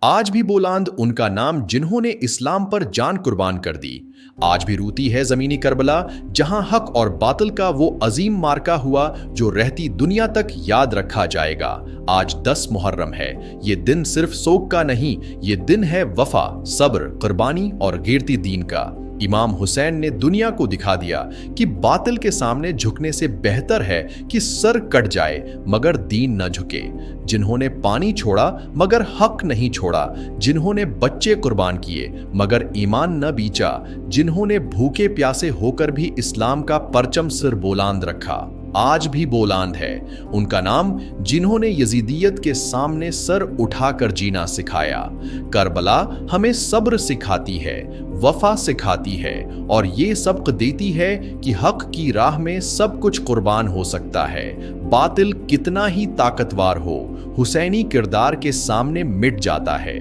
आज भी बोलांद उनका नाम जिन्होंने इस्लाम पर जान कुर्बान कर दी। आज भी रूती है जमीनी करबला, जहां हक और बातिल का वो अजीम मार्का हुआ जो रहती दुनिया तक याद रखा जाएगा। आज 10 मुहर्रम है। ये दिन सिर्फ सोग का नहीं, ये दिन है वफा, सब्र, कुर्बानी और गिरती दीन का। इमाम हुसैन ने दुनिया को दिखा दिया कि बातिल के सामने झुकने से बेहतर है कि सर कट जाए मगर दीन न झुके। जिन्होंने पानी छोड़ा मगर हक नहीं छोड़ा, जिन्होंने बच्चे कुर्बान किए मगर ईमान न बीचा, जिन्होंने भूखे प्यासे होकर भी इस्लाम का परचम सिर बुलंद रखा, आज भी बुलंद है। उनका नाम जिन्होंने यजीदियत के सामने सर उठाकर जीना सिखाया। करबला हमें सब्र सिखाती है, वफा सिखाती है और ये सबक देती है कि हक की राह में सब कुछ कुर्बान हो सकता है। बातिल कितना ही ताकतवर हो, हुसैनी किरदार के सामने मिट जाता है।